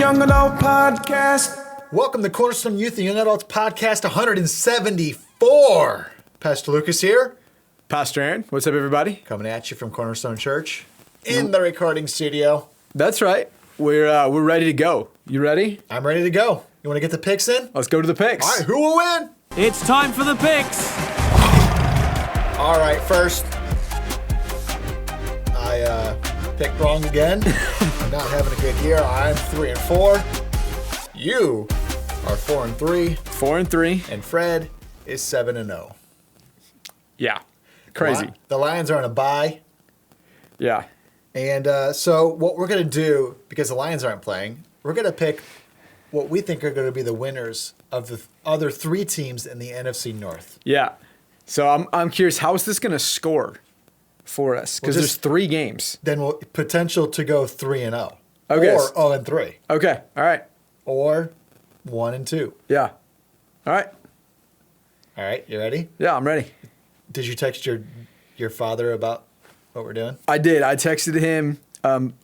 Young Adult Podcast. Welcome to Cornerstone Youth and Young Adults Podcast 174. Pastor Lucas here. Pastor Aaron, what's up, everybody? Coming at you from Cornerstone Church in the recording studio. That's right. We're ready to go. You ready? I'm ready to go. You want to get the picks in? Let's go to the picks. All right, who will win? It's time for the picks. All right, first, I picked wrong again. I'm not having a good year. I'm 3-4. You are 4-3. 4-3. And Fred is 7-0. Yeah. Crazy. The Lions are on a bye. Yeah. And so what we're going to do, because the Lions aren't playing, we're going to pick what we think are going to be the winners of the other three teams in the NFC North. Yeah. So I'm curious, how is this going to score for us? Because there's 3 games. Then we'll potential to go 3-0. Okay. Or 0-3. Okay. All right. Or 1-2. Yeah. All right. All right, you ready? Yeah, I'm ready. Did you text your father about what we're doing? I did. I texted him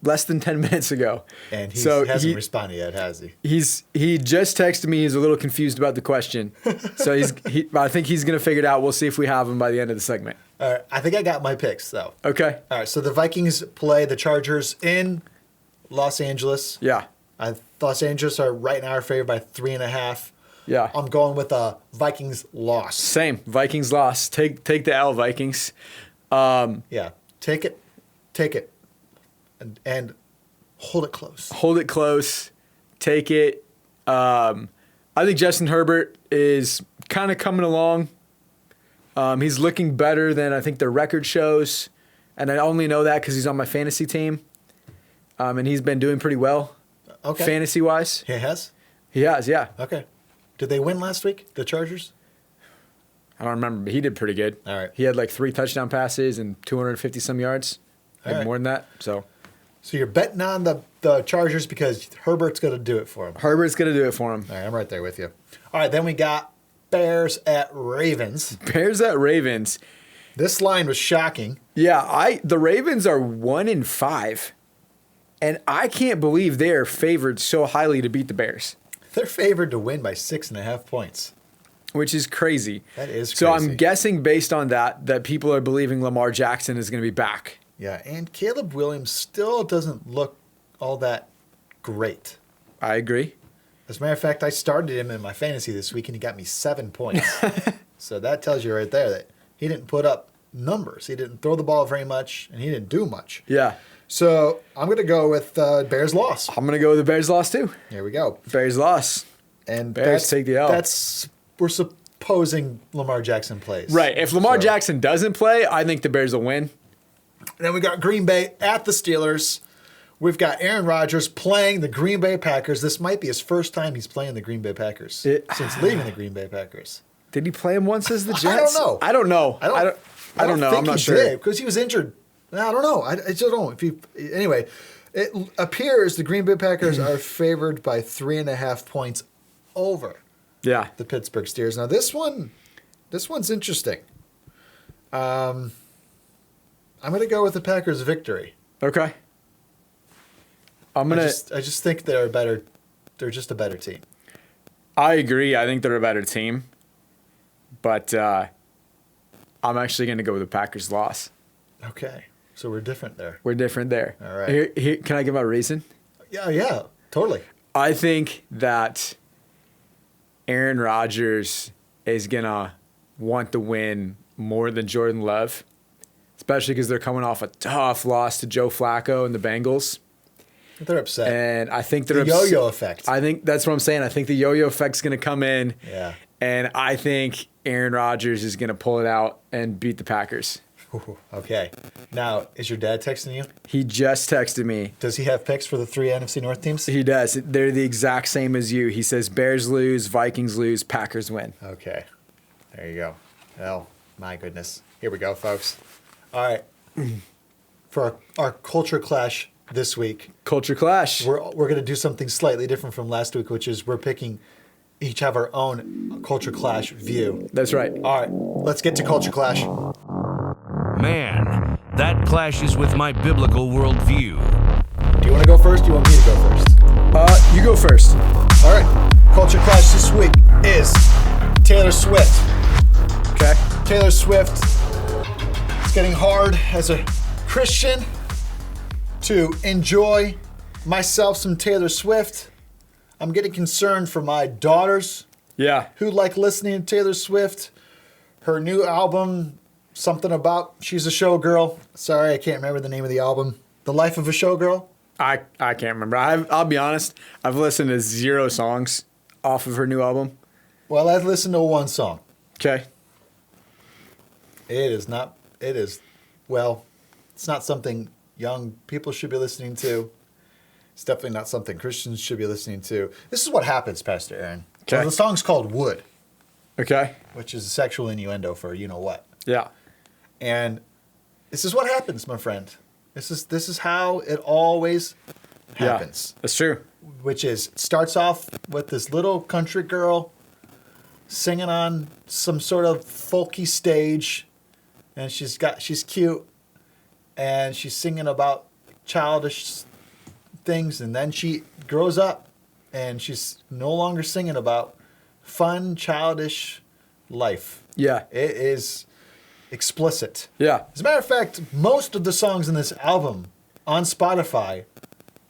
less than 10 minutes ago. And he hasn't responded yet, has he? He just texted me. He's a little confused about the question. So I think he's going to figure it out. We'll see if we have him by the end of the segment. All right, I think I got my picks, though. Okay. All right, so the Vikings play the Chargers in Los Angeles. Yeah. Los Angeles are right now favored by 3.5. Yeah. I'm going with a Vikings loss. Same. Vikings loss. Take the L, Vikings. Yeah. Take it, and hold it close. Hold it close. Take it. I think Justin Herbert is kind of coming along. He's looking better than I think the record shows. And I only know that because he's on my fantasy team. And he's been doing pretty well. Okay. Fantasy-wise. He has? He has, yeah. Okay. Did they win last week, the Chargers? I don't remember, but he did pretty good. All right. He had like 3 touchdown passes and 250-some yards. Maybe more than that. So you're betting on the Chargers because Herbert's going to do it for him. Herbert's going to do it for him. All right, I'm right there with you. All right, then we got Bears at Ravens. Bears at Ravens. This line was shocking. Yeah, the Ravens are 1-5. And I can't believe they're favored so highly to beat the Bears. They're favored to win by 6.5 points. Which is crazy. That is crazy. So I'm guessing based on that people are believing Lamar Jackson is going to be back. Yeah, and Caleb Williams still doesn't look all that great. I agree. As a matter of fact, I started him in my fantasy this week, and he got me 7 points. So that tells you right there that he didn't put up numbers. He didn't throw the ball very much, and he didn't do much. Yeah. So I'm going to go with Bears loss. I'm going to go with the Bears loss too. Here we go. Bears loss. And Bears take the L. We're supposing Lamar Jackson plays. Right. If Lamar Jackson doesn't play, I think the Bears will win. Then we got Green Bay at the Steelers. We've got Aaron Rodgers playing the Green Bay Packers. This might be his first time he's playing the Green Bay Packers since leaving the Green Bay Packers. Did he play him once as the Jets? I don't know. I don't know. I'm not sure. Did, because he was injured. I don't know. I just don't know. Anyway, it appears the Green Bay Packers are favored by 3.5 points over the Pittsburgh Steelers. Now this one's interesting. I'm going to go with the Packers' victory. Okay. I just think they're better. They're just a better team. I agree. I think they're a better team, but I'm actually going to go with the Packers' loss. Okay. So we're different there. We're different there. All right. Here, can I give my reason? Yeah, totally. I think that Aaron Rodgers is going to want to win more than Jordan Love, especially because they're coming off a tough loss to Joe Flacco and the Bengals. They're upset. And I think they're upset. The yo-yo effect. I think that's what I'm saying. I think the yo-yo effect's going to come in. Yeah. And I think Aaron Rodgers is going to pull it out and beat the Packers. Okay. Now, is your dad texting you? He just texted me. Does he have picks for the 3 NFC North teams? He does. They're the exact same as you. He says Bears lose, Vikings lose, Packers win. Okay. There you go. Well, my goodness. Here we go, folks. All right. For our culture clash this week. Culture clash. We're going to do something slightly different from last week, which is we're picking each have our own culture clash view. That's right. All right. Let's get to culture clash. Man, that clashes with my biblical worldview. Do you want to go first? Do you want me to go first? You go first. All right. Culture Clash this week is Taylor Swift. Okay. Taylor Swift. It's getting hard as a Christian to enjoy myself some Taylor Swift. I'm getting concerned for my daughters. Yeah. Who like listening to Taylor Swift. Her new album, something about she's a showgirl. Sorry, I can't remember the name of the album. The Life of a Showgirl. I can't remember. I'll be honest. I've listened to 0 songs off of her new album. Well, I've listened to one song. Okay. It's not something young people should be listening to. It's definitely not something Christians should be listening to. This is what happens, Pastor Aaron. Okay. So the song's called Wood. Okay. Which is a sexual innuendo for you know what. Yeah. And this is what happens, my friend. This is how it always happens. Yeah, that's true. Which is, starts off with this little country girl singing on some sort of folky stage, and she's cute, and she's singing about childish things, and then she grows up, and she's no longer singing about fun, childish life. Yeah. It is explicit. Yeah. As a matter of fact, most of the songs in this album on Spotify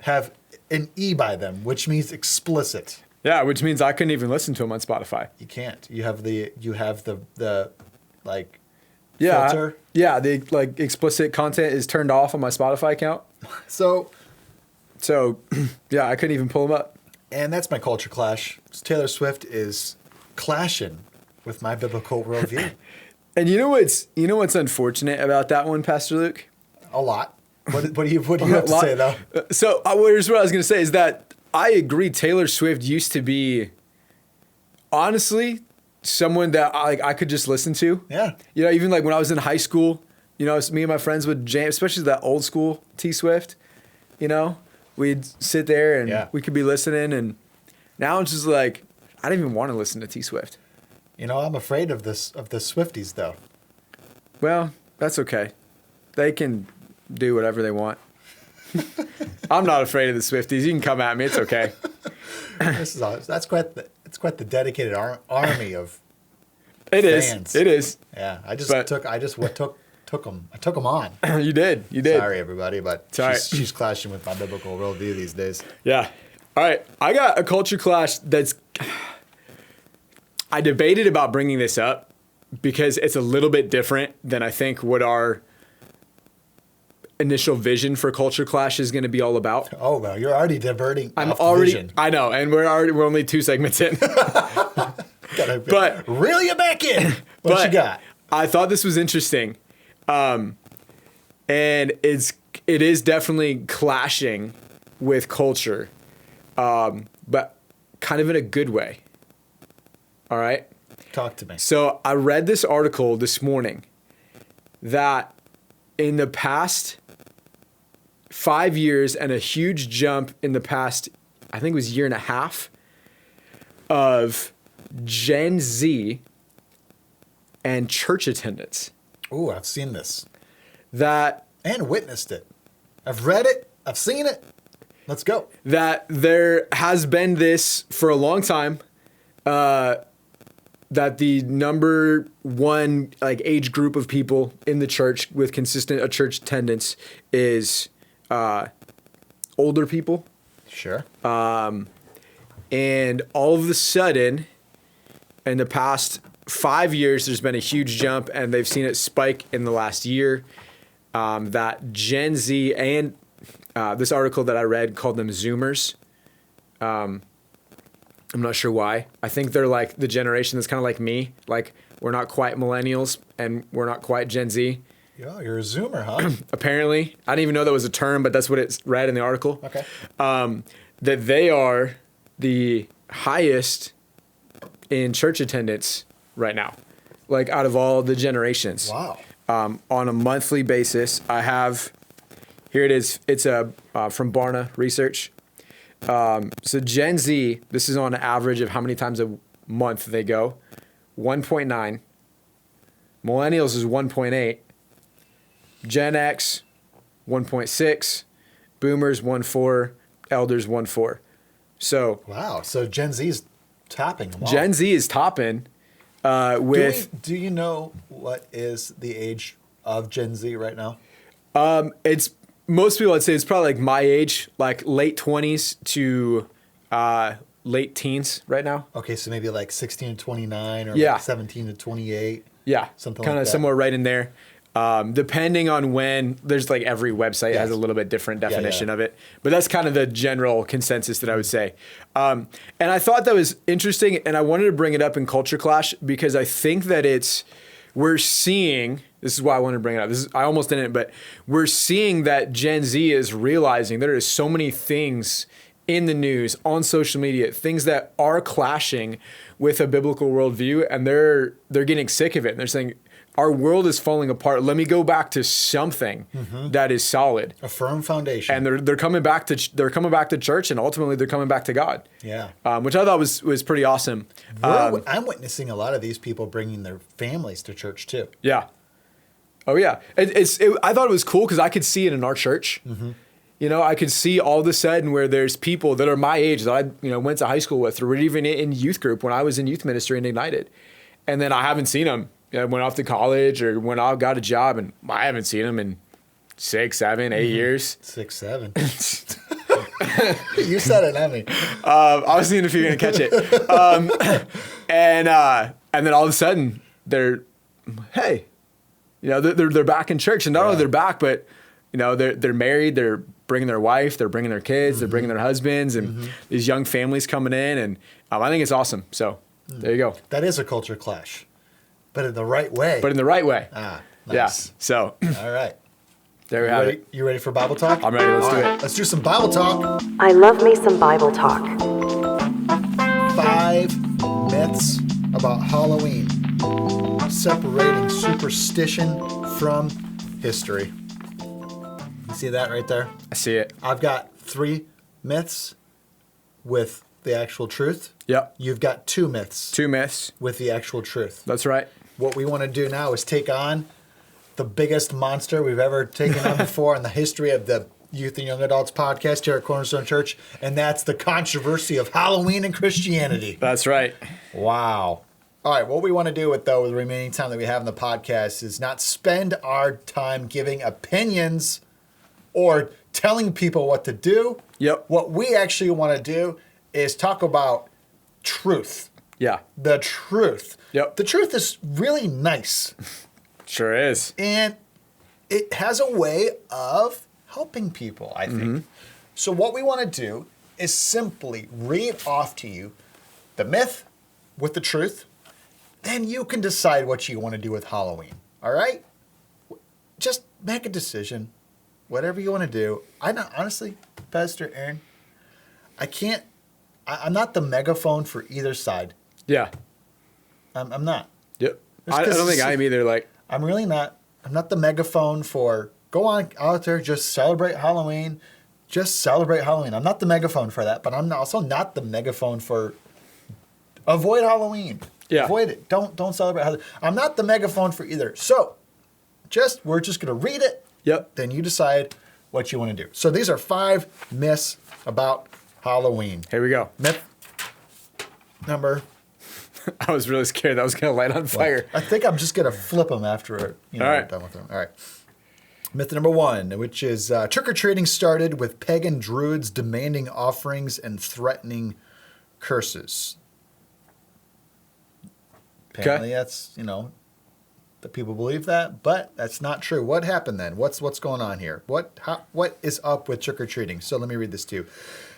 have an E by them, which means explicit. Yeah, which means I couldn't even listen to them on Spotify. You can't. You have the Yeah. filter. Yeah, the like explicit content is turned off on my Spotify account. So yeah, I couldn't even pull them up. and that's my culture clash. Taylor Swift is clashing with my biblical worldview. And you know what's unfortunate about that one, Pastor Luke? A lot. What do you have to say though? So here's what I was going to say is that I agree. Taylor Swift used to be, honestly, someone that I could just listen to. Yeah. You know, even like when I was in high school, you know, me and my friends would jam, especially that old school T Swift. You know, we'd sit there and we could be listening. And now it's just like I don't even want to listen to T Swift. You know, I'm afraid of the Swifties though. Well, that's okay. They can do whatever they want. I'm not afraid of the Swifties. You can come at me. It's okay. That's quite the dedicated army of fans. It is. Yeah, I took them on. You did. Sorry, everybody, but she's clashing with my biblical worldview these days. Yeah. All right. I got a culture clash that's. I debated about bringing this up because it's a little bit different than I think what our initial vision for culture clash is going to be all about. Oh well, you're already diverting. Vision. I know, and we're only 2 segments in. But reel you back in. What you got? I thought this was interesting, and it is definitely clashing with culture, but kind of in a good way. All right. Talk to me. So I read this article this morning that in the past 5 years and a huge jump in the past, I think it was 1.5 years, of Gen Z and church attendance. Ooh, I've seen this. And witnessed it. I've read it. I've seen it. Let's go. That there has been this for a long time. That the number one age group of people in the church with consistent church attendance is older people. Sure. And all of a sudden, in the past 5 years, there's been a huge jump, and they've seen it spike in the last year. That Gen Z and this article that I read called them Zoomers. I'm not sure why. I think they're like the generation that's kind of like me. Like, we're not quite millennials and we're not quite Gen Z. Yeah, you're a Zoomer, huh? Apparently. I didn't even know that was a term, but that's what it's read in the article. Okay. That they are the highest in church attendance right now, like out of all the generations. Wow. On a monthly basis, I have, here it is. It's from Barna Research. So Gen Z, this is on an average of how many times a month they go. 1.9. Millennials is 1.8. Gen X, 1.6. Boomers, 1.4. Elders, 1.4. So wow. So Gen Z is topping them all. Gen Z is topping with. Do you know what is the age of Gen Z right now? It's most people, I'd say it's probably like my age, like late 20s to late teens right now. Okay, so maybe like 16 to 29 or Yeah. like 17 to 28. Yeah, Something like kind of that. somewhere right in there. Depending on when, there's like every website has a little bit different definition of it, but that's kind of the general consensus that I would say. And I thought that was interesting, and I wanted to bring it up in Culture Clash because I think that we're seeing, this is why I wanted to bring it up. I almost didn't, but we're seeing that Gen Z is realizing there is so many things in the news, on social media, things that are clashing with a biblical worldview, and they're getting sick of it. And they're saying, our world is falling apart. Let me go back to something that is solid, A firm foundation. and they're coming back to church, and ultimately they're coming back to God. Yeah. Which I thought was pretty awesome. I'm witnessing a lot of these people bringing their families to church too. Yeah. Oh yeah. I thought it was cool because I could see it in our church. You know, I could see all of a sudden where there's people that are my age that I went to high school with, or even in youth group when I was in youth ministry and Ignited, and then I haven't seen them. I went off to college or when I got a job, and I haven't seen them in 6, 7, 8 years. 6, 7. You said it, not me. I was seeing if you're gonna catch it. And then all of a sudden they're back in church, and not only they're back, but they're married, they're bringing their wife, they're bringing their kids, they're bringing their husbands, and these young families coming in, and I think it's awesome. So there you go. That is a culture clash, but in the right way. Ah, nice. Yeah. So All right. there we have it. You ready for Bible talk? I'm ready. Let's do it. Let's do some Bible talk. I love me some Bible talk. 5 myths about Halloween. Separating superstition from history. You see that right there? I see it. I've got 3 myths with the actual truth. Yep. You've got 2 myths 2 myths. with the actual truth. That's right. What we want to do now is take on the biggest monster we've ever taken on before in the history of the Youth and Young Adults podcast here at Cornerstone Church, and that's the controversy of Halloween and Christianity. That's right. Wow. All right, what we want to do with the remaining time that we have in the podcast is not spend our time giving opinions or telling people what to do. Yep. What we actually want to do is talk about truth. Yeah. The truth. Yep. The truth is really nice. Sure is. And it has a way of helping people, I think. So what we want to do is simply read off to you the myth with the truth. Then you can decide what you want to do with Halloween. All right? Just make a decision. Whatever you want to do. Honestly, Pastor Aaron, I'm not the megaphone for either side. Yeah. I'm not. Yep. Just I 'cause don't think I'm either. Like, I'm really not. I'm not the megaphone for go on out there, just celebrate Halloween. Just celebrate Halloween. I'm not the megaphone for that, but I'm also not the megaphone for avoid Halloween. Yeah. Avoid it. Don't celebrate Halloween. I'm not the megaphone for either. So we're just gonna read it. yep. Then you decide what you want to do. So these are 5 myths about Halloween. Here we go. Myth number. I was really scared that was going to light on fire. I think I'm just gonna flip them after All we're right. done with them. All right. Myth number 1, which is trick-or-treating started with pagan druids demanding offerings and threatening curses. Apparently that's, the people believe that, but that's not true. What happened then? What's going on here? What is up with trick-or-treating? So let me read this to you.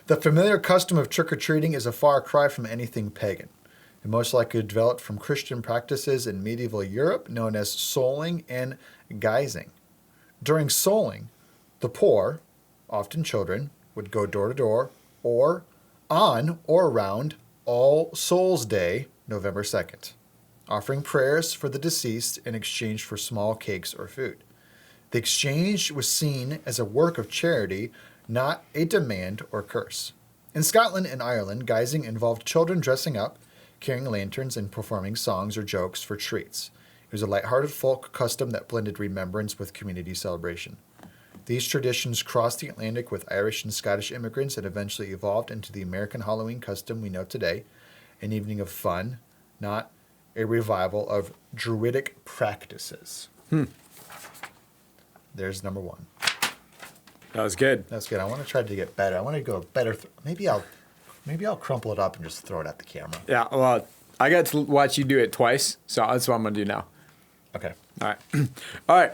The familiar custom of trick-or-treating is a far cry from anything pagan. It most likely developed from Christian practices in medieval Europe known as souling and guising. During souling, the poor, often children, would go door to door or on or around All Souls Day, November 2nd, offering prayers for the deceased in exchange for small cakes or food. The exchange was seen as a work of charity, not a demand or curse. In Scotland and Ireland, guising involved children dressing up, carrying lanterns, and performing songs or jokes for treats. It was a lighthearted folk custom that blended remembrance with community celebration. These traditions crossed the Atlantic with Irish and Scottish immigrants and eventually evolved into the American Halloween custom we know today, an evening of fun, not a revival of Druidic practices. There's number one. That was good. That's good. I want to try to get better. I want to go better. Maybe I'll crumple it up and just throw it at the camera. Yeah, well, I got to watch you do it twice, so that's what I'm going to do now. Okay. All right. All right.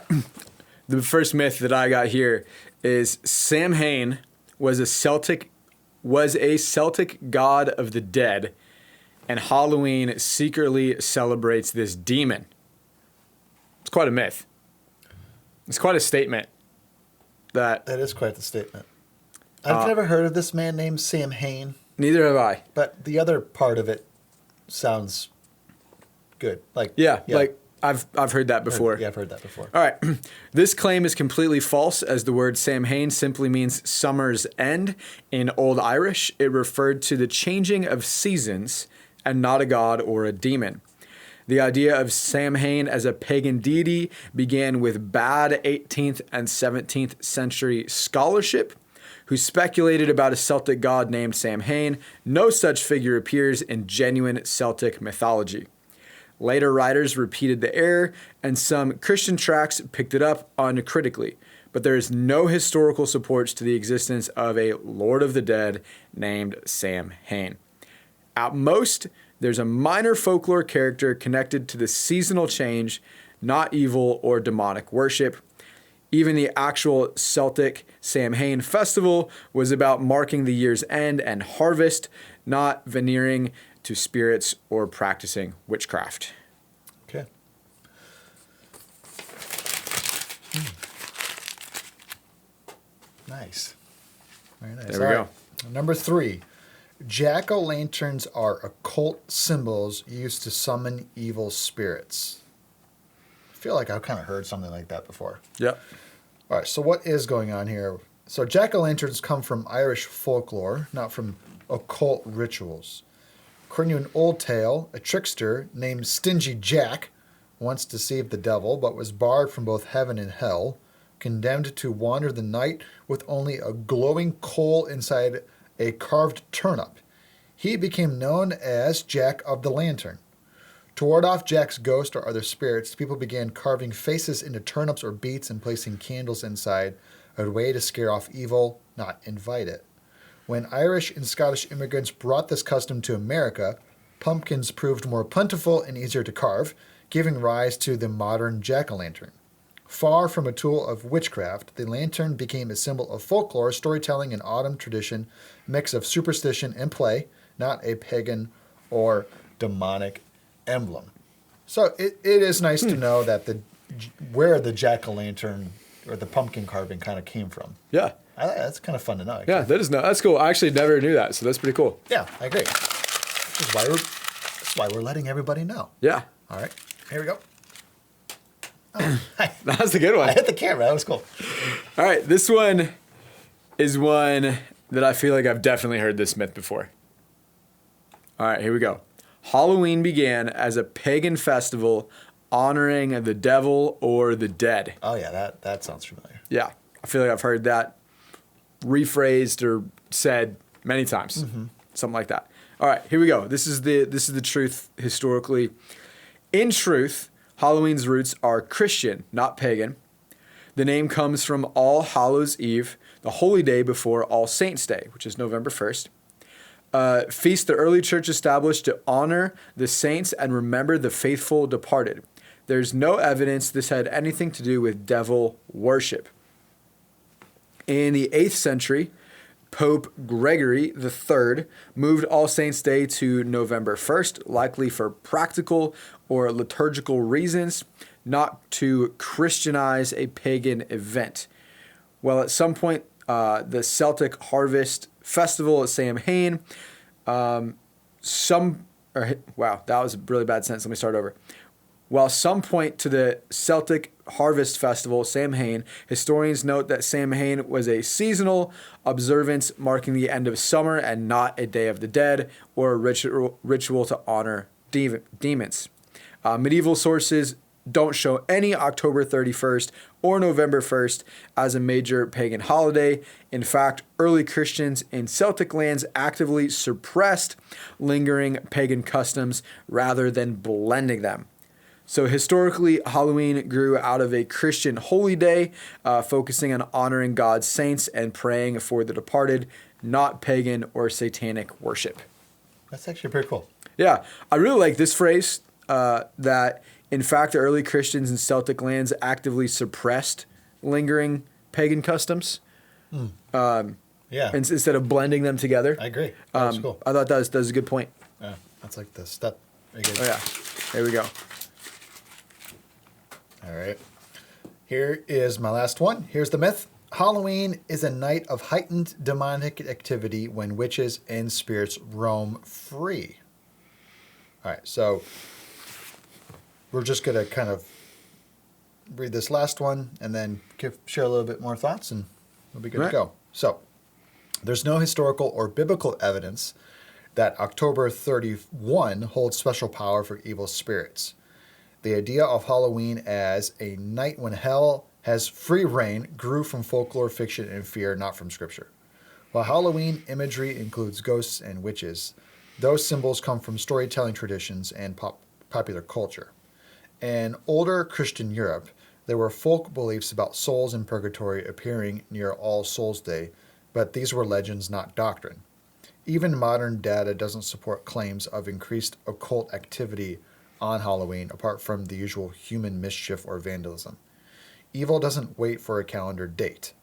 The first myth that I got here is Samhain was a Celtic god of the dead, and Halloween secretly celebrates this demon. It's quite a myth. It's quite a statement. That is quite the statement. I've never heard of this man named Samhain. Neither have I. But the other part of it sounds good. Like I've heard that before. I've heard that before. All right. This claim is completely false, as the word Samhain simply means summer's end. In Old Irish, it referred to the changing of seasons and not a god or a demon. The idea of Samhain as a pagan deity began with bad 18th and 17th century scholarship, who speculated about a Celtic god named Samhain. No such figure appears in genuine Celtic mythology. Later writers repeated the error, and some Christian tracts picked it up uncritically. But there is no historical supports to the existence of a Lord of the Dead named Samhain. At most, there's a minor folklore character connected to the seasonal change, not evil or demonic worship. Even the actual Celtic Samhain festival was about marking the year's end and harvest, not veneering to spirits or practicing witchcraft. Okay. Nice. Very nice. There we go. Number 3. Jack-o'-lanterns are occult symbols used to summon evil spirits. I feel like I've kind of heard something like that before. Yep. All right, so what is going on here? So jack-o'-lanterns come from Irish folklore, not from occult rituals. According to an old tale, a trickster named Stingy Jack once deceived the devil, but was barred from both heaven and hell, condemned to wander the night with only a glowing coal inside a carved turnip. He became known as Jack of the Lantern. To ward off Jack's ghost or other spirits, people began carving faces into turnips or beets and placing candles inside, a way to scare off evil, not invite it. When Irish and Scottish immigrants brought this custom to America, pumpkins proved more plentiful and easier to carve, giving rise to the modern jack-o'-lantern. Far from a tool of witchcraft, the lantern became a symbol of folklore, storytelling, and autumn tradition, mix of superstition and play, not a pagan or demonic emblem. So it is nice to know that where the jack-o'-lantern or the pumpkin carving kind of came from. Yeah. That's kind of fun to know. Actually. Yeah, that's cool. I actually never knew that, so that's pretty cool. Yeah, I agree. That's why we're letting everybody know. Yeah. All right, here we go. Oh, That's a good one. I hit the camera. That was cool. All right, this one is one that I feel like I've definitely heard this myth before. All right, here we go. Halloween began as a pagan festival honoring the devil or the dead. Oh yeah, that sounds familiar. Yeah, I feel like I've heard that rephrased or said many times, something like that. All right, here we go. This is the truth historically. In truth, Halloween's roots are Christian, not pagan. The name comes from All Hallows Eve, the holy day before All Saints' Day, which is November 1st. Feast the early church established to honor the saints and remember the faithful departed. There's no evidence this had anything to do with devil worship. In the 8th century, Pope Gregory III moved All Saints' Day to November 1st, likely for practical or liturgical reasons, not to Christianize a pagan event. Well, at some point, the Celtic Harvest Festival at Samhain, wow, that was a really bad sentence. Let me start over. While some point to the Celtic Harvest Festival, Samhain, historians note that Samhain was a seasonal observance marking the end of summer and not a Day of the Dead or a ritual to honor demons. Medieval sources don't show any October 31st or November 1st as a major pagan holiday. In fact, early Christians in Celtic lands actively suppressed lingering pagan customs rather than blending them. So historically, Halloween grew out of a Christian holy day, focusing on honoring God's saints and praying for the departed, not pagan or satanic worship. That's actually pretty cool. Yeah, I really like this phrase, that in fact, the early Christians in Celtic lands actively suppressed lingering pagan customs. Yeah. Instead of blending them together. I agree. That's cool. I thought that was a good point. Yeah, that's like the step. Very good. Oh, yeah. There we go. All right. Here is my last one. Here's the myth. Halloween is a night of heightened demonic activity when witches and spirits roam free. All right, so we're just going to kind of read this last one and then share a little bit more thoughts, and we'll be good to go. So, there's no historical or biblical evidence that October 31 holds special power for evil spirits. The idea of Halloween as a night when hell has free reign grew from folklore, fiction, and fear, not from scripture. While Halloween imagery includes ghosts and witches, those symbols come from storytelling traditions and popular culture. In older Christian Europe, there were folk beliefs about souls in purgatory appearing near All Souls Day, but these were legends, not doctrine. Even modern data doesn't support claims of increased occult activity on Halloween, apart from the usual human mischief or vandalism. Evil doesn't wait for a calendar date.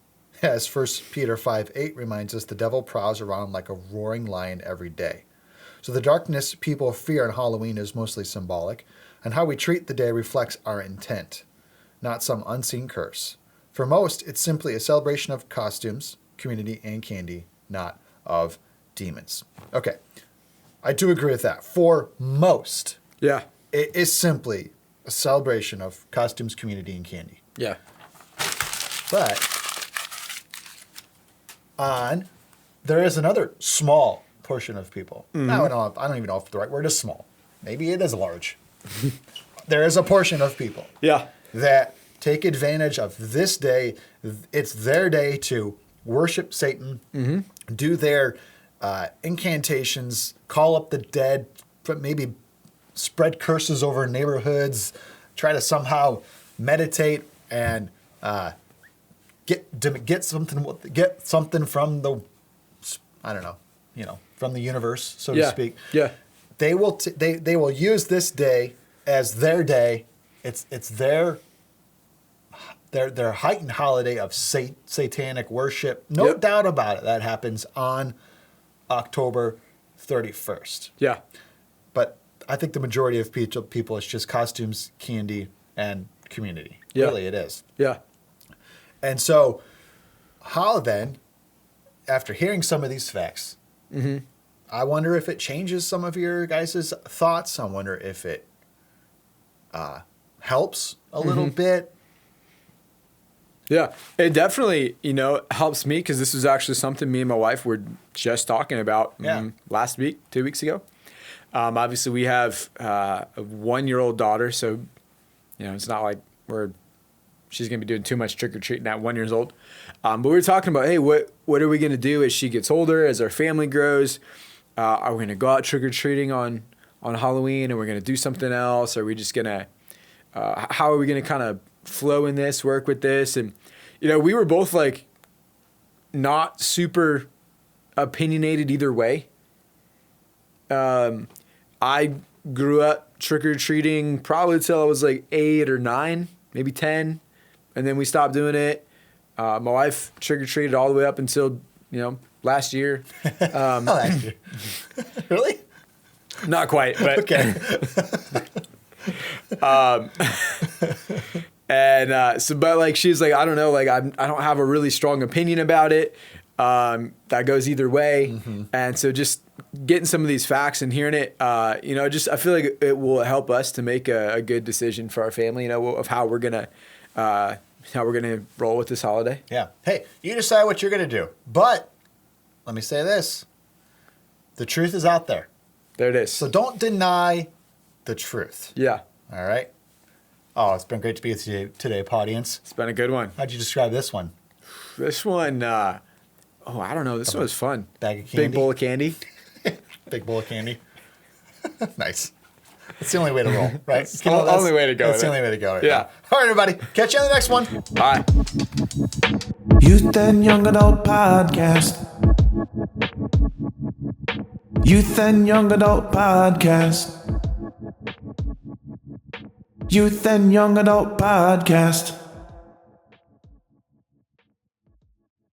As 1 Peter 5:8 reminds us, the devil prowls around like a roaring lion every day. So the darkness people fear on Halloween is mostly symbolic, and how we treat the day reflects our intent, not some unseen curse. For most, it's simply a celebration of costumes, community, and candy, not of demons. Okay, I do agree with that. For most, Yeah. it is simply a celebration of costumes, community, and candy. Yeah. But there is another small portion of people. I don't even know if the right word is small. Maybe it is large. There is a portion of people Yeah. that take advantage of this day. It's their day to worship Satan, do their incantations, call up the dead, maybe spread curses over neighborhoods, try to somehow meditate and get something from the, I don't know, from the universe, so to speak. Yeah. They will use this day as their day. It's their heightened holiday of satanic worship. No doubt about it. That happens on October 31st. Yeah. But I think the majority of people, it's just costumes, candy, and community. Yeah. Really, it is. Yeah. And so, how then, after hearing some of these facts, I wonder if it changes some of your guys' thoughts. I wonder if it helps a little bit. Yeah, it definitely, helps me, because this was actually something me and my wife were just talking about last week, 2 weeks ago. Obviously, we have a 1-year-old daughter, so it's not like she's gonna be doing too much trick or treating at 1 year old. But we were talking about, hey, what are we gonna do as she gets older, as our family grows? Are we gonna go out trick or treating on Halloween, and we're gonna do something else? Are we just gonna how are we gonna kind of flow in this, work with this? And we were both like not super opinionated either way. I grew up trick or treating probably till I was like 8 or 9, maybe 10, and then we stopped doing it. My wife trick or treated all the way up until last year. Last year. Really? Not quite, but Okay. But like she's like, I don't know, like I don't have a really strong opinion about it. That goes either way, and so just getting some of these facts and hearing it, I feel like it will help us to make a good decision for our family, of how we're gonna roll with this holiday. Yeah. Hey, you decide what you're gonna do, but let me say this: the truth is out there. There it is. So don't deny the truth. Yeah. All right. Oh, it's been great to be with you today, audience. It's been a good one. How'd you describe this one? This one, I don't know. This one was fun. Bag of candy? Big bowl of candy. Big bowl of candy. Nice. That's the only way to roll, right? That's the only way to go. That's the only way to go. Right Yeah. now. All right, everybody. Catch you on the next one. Bye. Youth and Young Adult Podcast. Youth and Young Adult Podcast. Youth and Young Adult Podcast.